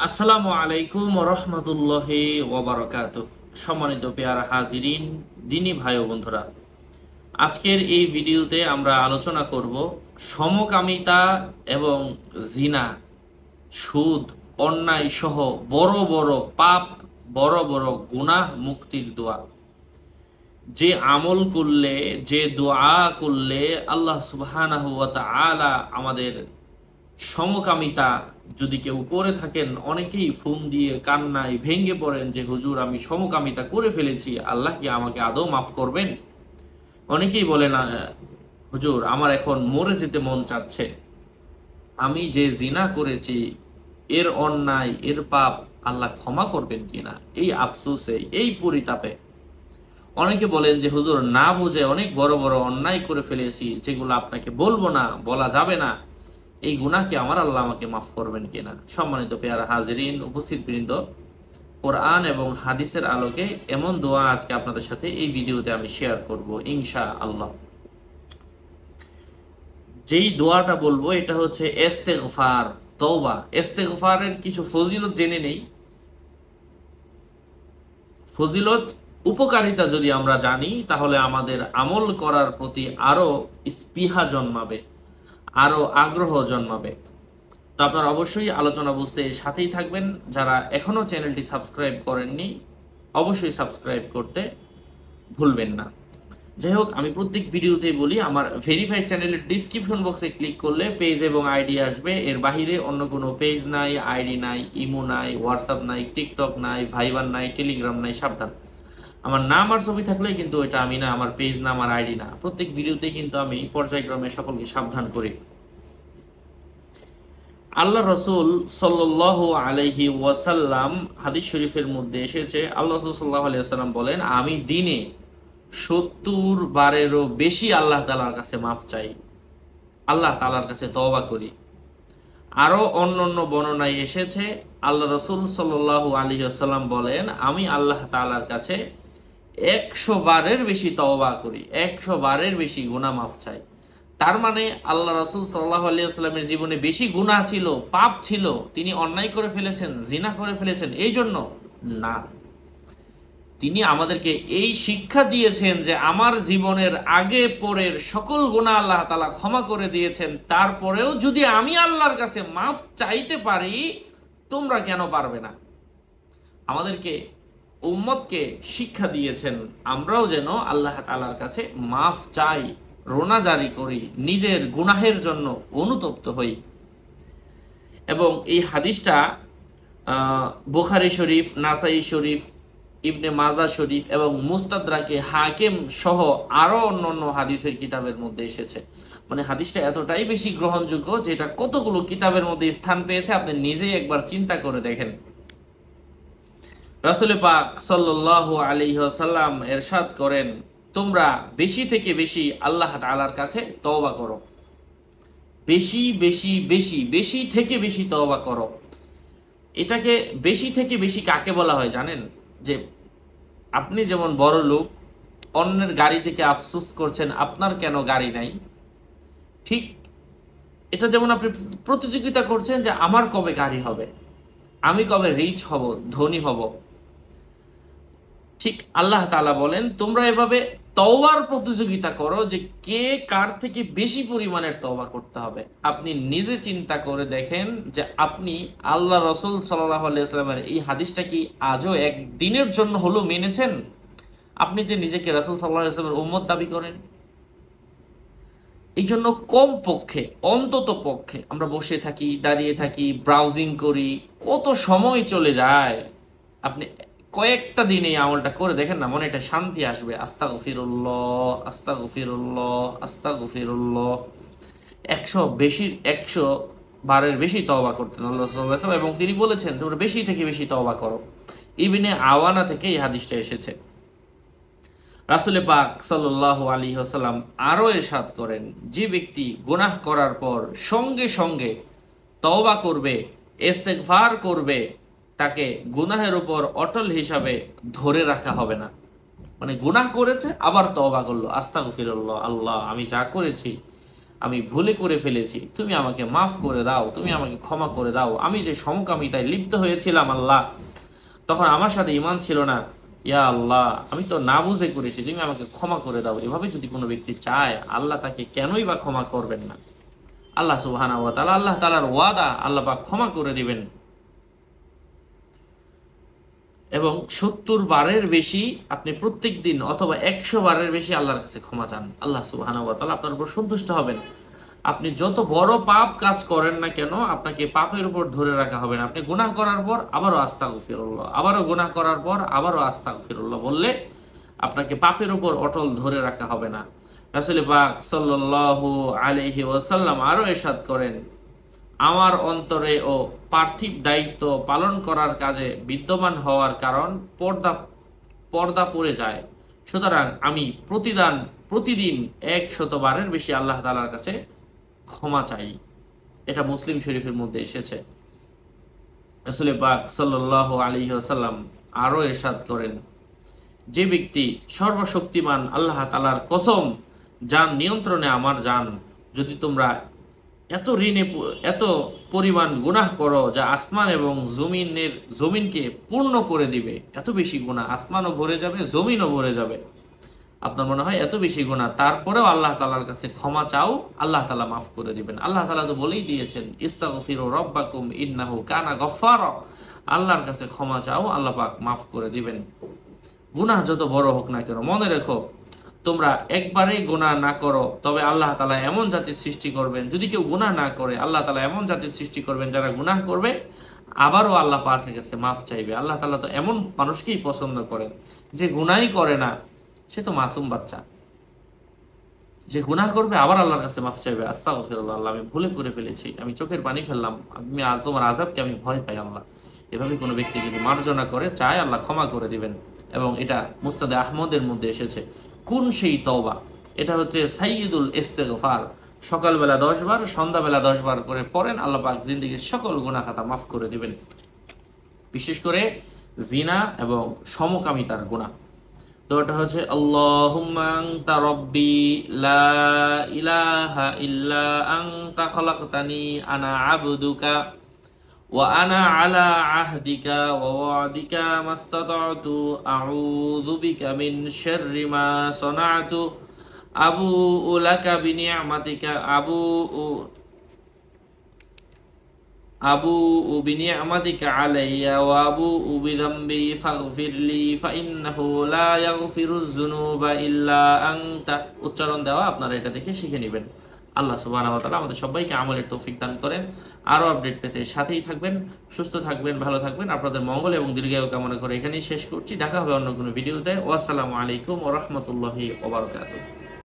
আসসালামু আলাইকুম রহমতুল্লাহি ওয়াবারাকাতুহ। সম্মানিত পেয়ারা হাজিরিন, দিনী ভাই ও বন্ধুরা, আজকের এই ভিডিওতে আমরা আলোচনা করব সমকামিতা এবং জিনা, সুদ, অন্যায় সহ বড় বড় পাপ, বড় বড় গুনাহ মুক্তির দোয়া। যে আমল করলে, যে দোয়া করলে আল্লাহ সুবহানাহু ওয়া তাআলা আমাদের সমকামিতা যদি কেউ করে থাকেন, অনেকেই ফোন দিয়ে কান্নায় ভেঙে পড়েন যে হুজুর আমি সমকামিতা করে ফেলেছি, আল্লাহ কি আমাকে আদৌ মাফ করবেন? অনেকেই বলেন হুজুর আমার এখন মরে যেতে মন চাচ্ছে, আমি যে জিনা করেছি এর অন্যায় এর পাপ আল্লাহ ক্ষমা করবেন কিনা, এই আফসোসে এই পরিতাপে অনেকে বলেন যে হুজুর না বুঝে অনেক বড় বড় অন্যায় করে ফেলেছি, যেগুলো আপনাকে বলবো না, বলা যাবে না, এই গুনাহকে আমার আল্লাহ আমাকে মাফ করবেন কিনা। সম্মানিত পেয়ারা হাজিরিন, উপস্থিত বৃন্দ, কোরআন এবং হাদিসের আলোকে এমন দোয়া আজকে আপনাদের সাথে এই ভিডিওতে আমি শেয়ার করব ইনশা আল্লাহ। যেই দোয়াটা বলবো এটা হচ্ছে ইস্তেগফার, তওবা। ইস্তেগফারের কিছু ফজিলত জেনে নেই। ফজিলত, উপকারিতা যদি আমরা জানি তাহলে আমাদের আমল করার প্রতি আরো স্পৃহা জন্মাবে, আরো আগ্রহ জন্মাবে। তো আপনারা অবশ্যই আলোচনা বুঝতে সাথেই থাকবেন। যারা এখনো চ্যানেলটি সাবস্ক্রাইব করেননি অবশ্যই সাবস্ক্রাইব করতে ভুলবেন না। যাই হোক, আমি প্রত্যেক ভিডিওতেই বলি আমার ভেরিফাইড চ্যানেলের ডিসক্রিপশন বক্সে ক্লিক করলে পেজ এবং আইডি আসবে। এর বাহিরে অন্য কোনো পেজ নাই, আইডি নাই, ইমো নাই, হোয়াটসঅ্যাপ নাই, টিকটক নাই, ভাইবার নাই, টেলিগ্রাম নাই। সাবধান, আমার নাম আর ছবি থাকলে কিন্তু এটা আমি না, আমার পেজ না, আমার আইডি না। প্রত্যেক ভিডিওতে কিন্তু আমি পর্যায়ক্রমে সকলকে সাবধান করি। আল্লাহ রসুল সাল্লাল্লাহু আলাইহি ওয়াসাল্লাম, হাদিস শরীফের মধ্যে এসেছে, আল্লাহ রসুল সাল্লাল্লাহু আলাইহি ওয়াসাল্লাম বলেন, আমি দিনে 70 বারেরও বেশি আল্লাহ তাআলার কাছে মাফ চাই, আল্লাহ তাআলার কাছে তওবা করি। আরো অন্য অন্য বর্ণনায় এসেছে, আল্লাহ রসুল সাল্লাল্লাহু আলাইহি ওয়াসাল্লাম বলেন, আমি আল্লাহ তাআলার কাছে 100 বারের বেশি তওবা করি, 100 বারের বেশি গুনাহ মাফ চাই। তার মানে আল্লাহ রাসূল সাল্লাল্লাহু আলাইহি ওয়াসাল্লামের জীবনে বেশি গুনাহ ছিল, পাপ ছিল, তিনি অন্যায় করে ফেলেছেন, জিনা করে ফেলেছেন এই জন্য না। তিনি আমাদেরকে এই শিক্ষা দিয়েছেন যে আমার জীবনের আগে পরের সকল গুনাহ আল্লাহ তাআলা ক্ষমা করে দিয়েছেন, তারপরেও যদি আমি আল্লাহর কাছে মাফ চাইতে পারি, তোমরা কেন পারবে না? আমাদেরকে, উম্মতকে শিক্ষা দিয়েছেন আমরাও যেন আল্লাহ তাআলার কাছে মাফ চাই, রোনা জারি করি, নিজের গুনাহের জন্য অনুতপ্ত হই। এবং এই হাদিসটা বুখারী শরীফ, নাসাই শরীফ, ইবনে মাজা শরীফ এবং মুস্তাদরাকে হাকিম সহ আরো অন্যান্য হাদিসের কিতাবের মধ্যে এসেছে। মানে হাদিসটা এতটাই বেশি গ্রহণযোগ্য যেটা কতগুলো কিতাবের মধ্যে স্থান পেয়েছে আপনি নিজেই একবার চিন্তা করে দেখেন। রাসূল পাক সাল্লাল্লাহু আলাইহি ওয়াসাল্লাম ইরশাদ করেন, তোমরা বেশি থেকে বেশি আল্লাহ তাআলার কাছে তওবা করো, বেশি বেশি বেশি বেশি থেকে বেশি তওবা করো। এটাকে বেশি থেকে বেশি কাকে বলা হয় জানেন? যে আপনি যেমন বড় লোক, অন্যের গাড়ি থেকে আফসোস করছেন আপনার কেন গাড়ি নাই, ঠিক এটা যেমন আপনি প্রতিযোগিতা করছেন যে আমার কবে গাড়ি হবে, আমি কবে রিচ হব, ধনী হব, ঠিক আল্লাহ তাআলা বলেন তোমরা এভাবে তওবার প্রতিযোগিতা করো যে কে কার থেকে বেশি পরিমাণের তওবা করতে হবে। আপনি নিজে চিন্তা করে দেখেন যে আপনি আল্লাহ রাসূল সাল্লাল্লাহু আলাইহি ওয়াসাল্লামের এই হাদিসটা কি আজও একদিনের জন্য হলেও মেনেছেন? আপনি যে নিজেকে রাসূল সাল্লাল্লাহু আলাইহি ওয়াসাল্লামের উম্মত দাবি করেন। এই জন্য কম পক্ষে, অন্তত পক্ষে আমরা বসে থাকি, দাঁড়িয়ে থাকি, ব্রাউজিং করি, কত সময় চলে যায়। আপনি কয়েকটা দিন এই আমলটা করে দেখেন না, মনে একটা শান্তি আসবে। আস্তাগফিরুল্লাহ, আস্তাগফিরুল্লাহ, আস্তাগফিরুল্লাহ। 100 বারের বেশি তওবা করতেন আল্লাহ সাল্লাল্লাহু আলাইহি ওয়াসাল্লাম, এবং তিনি বলেছেন তোমরা বেশি থেকে বেশি তওবা করো। ইবনে আওয়ানা থেকে এই হাদিসটা এসেছে। রাসূল পাক সাল্লাল্লাহু আলাইহি ওয়াসাল্লাম আরো ইরশাদ করেন, যে ব্যক্তি গুনাহ করার পর সঙ্গে সঙ্গে তওবা করবে, ইস্তেগফার করবে, তাকে গুনাহের উপর অটল হিসাবে ধরে রাখা হবে না। মানে গুনাহ করেছে আবার তওবা করলো, আস্তাগফিরুল্লাহ, আল্লাহ আমি যা করেছি আমি ভুলে করে ফেলেছি, তুমি আমাকে মাফ করে দাও, তুমি আমাকে ক্ষমা করে দাও। আমি যে সমকামিতায় লিপ্ত হয়েছিলাম আল্লাহ, তখন আমার সাথে ঈমান ছিল না, ইয়া আল্লাহ আমি তো না বুঝে করেছি, তুমি আমাকে ক্ষমা করে দাও। এভাবে যদি কোনো ব্যক্তি চায়, আল্লাহ তাকে কেনই বা ক্ষমা করবেন না? আল্লাহ সুবহানাহু ওয়া তাআলা, আল্লাহ তাআলার ওয়াদা, আল্লাহ পাক ক্ষমা করে দিবেন। এবং 70 বারের বেশি আপনি প্রত্যেক দিন অথবা 100 বারের বেশি আল্লাহর কাছে ক্ষমা চান, আল্লাহ সুবহানাহু ওয়া তাআলা আপনার উপর সন্তুষ্ট হবেন। আপনি যত বড় পাপ কাজ করেন না কেন, আপনাকে পাপের উপর ধরে রাখা হবে না। আপনি গুনাহ করার পর আবারও আস্তাগফিরুল্লাহ, আবারও গুনাহ করার পর আবারও আস্তাগফিরুল্লাহ বললে আপনাকে পাপের উপর অটল ধরে রাখা হবে না। রাসূল পাক সাল্লাল্লাহু আলাইহি ওয়াসাল্লাম আরো ইরশাদ করেন, আমার অন্তরে ও পার্থিব দায়িত্ব পালন করার কাজে বিদ্যমান হওয়ার কারণ পর্দা পর্দা পড়ে যায়। সুতরাং আমি প্রতিদিন 100 বারের বেশি আল্লাহ তাআলার কাছে ক্ষমা চাই। এটা মুসলিম শরীফের মধ্যে এসেছে। রাসূল পাক সাল্লাল্লাহু আলাইহি ওয়াসাল্লাম আরো ইরশাদ করেন, যে ব্যক্তি সর্বশক্তিমান আল্লাহ তাআলার কসম, যার নিয়ন্ত্রণে আমার জান, যদি তোমরা এত পরিমাণ গুনাহ করো যা আসমান এবং জমিনকে পূর্ণ করে দিবে, এত বেশি গুনাহ, আসমানও ভরে যাবে, জমিনও ভরে যাবে, আপনার মনে হয় এত বেশি গুনাহ, তারপরেও আল্লাহ তাআলার কাছে ক্ষমা চাও, আল্লাহ তাআলা মাফ করে দিবেন। আল্লাহ তাআলা তো বলেই দিয়েছেন, ইস্তাগফিরু রাব্বাকুম ইন্নাহু কানা গফফারা, আল্লাহর কাছে ক্ষমা চাও, আল্লাহ পাক মাফ করে দিবেন। গুনাহ যত বড় হোক না কেন, মনে রেখো, তোমরা একবারেই গুনাহ না করো, তবে আল্লাহ তাআলা এমন জাতির সৃষ্টি করবেন, যদি কেউ গুনাহ না করে আল্লাহ তাআলা এমন জাতির সৃষ্টি করবেন যারা গুনাহ করবে আবারও আল্লাহ পাকের কাছে মাফ চাইবে। আল্লাহ তাআলা তো এমন মানুষকেই পছন্দ করেন যে গুনাহই করে না, সে তো মাসুম বাচ্চা, যে গুনাহ করবে আবার আল্লাহর কাছে মাফ চাইবে, আস্তাগফিরুল্লাহ, আল্লাহ আমি ভুলে করে ফেলেছি, আমি চোখের পানি ফেললাম, তোমার আযাবকে আমি ভয় পাই আল্লাহ। এভাবে কোনো ব্যক্তি যদি মার্জনা করে চায়, আল্লাহ ক্ষমা করে দিবেন। এবং এটা মুসনাদে আহমদের মধ্যে এসেছে। কোন সেই তওবা? এটা হচ্ছে সাইয়্যিদুল ইস্তিগফার। সকালবেলা 10 বার, সন্ধ্যাবেলা 10 বার করে পড়েন, আল্লাহ পাক জিন্দেগীর সকল গুনাহ খাতা মাফ করে দিবেন, বিশেষ করে জিনা এবং সমকামিতার গুনাহ। তো এটা হচ্ছে আল্লাহুম্মা আনতা রাব্বি লা ইলাহা ইল্লা আনতা খালাকতানি আনা আবদুকা ওয়া আনা আলা আহদিকা ওয়া ওয়াদিকা মাস্তাতা'তু আউযু বিকা মিন শাররি মা সানা'তু আবুউ লাকা বিনি'মাতিকা আবুউ বিনি'মাতিকা আলাইয়া ওয়া আবুউ বিযামবি ফাগফিরলি ফাইন্নাহু লা ইয়াগফিরুয যুনুবা ইল্লা আনতা। উচ্চারণ দেওয়া আপনারা এটা দেখে শিখে নেবেন। আল্লাহ সুবহানাহু ওয়া তাআলা আমাদের সবাইকে আমলের তৌফিক দান করেন। আরো আপডেট পেতে সাথেই থাকবেন, সুস্থ থাকবেন, ভালো থাকবেন। আপনাদের মঙ্গল এবং দীর্ঘায়ু কামনা করে এখানেই শেষ করছি। দেখা হবে অন্য কোনো ভিডিওতে। ওয়াসসালামু আলাইকুম ওয়া রাহমাতুল্লাহি ওয়া বারাকাতুহু।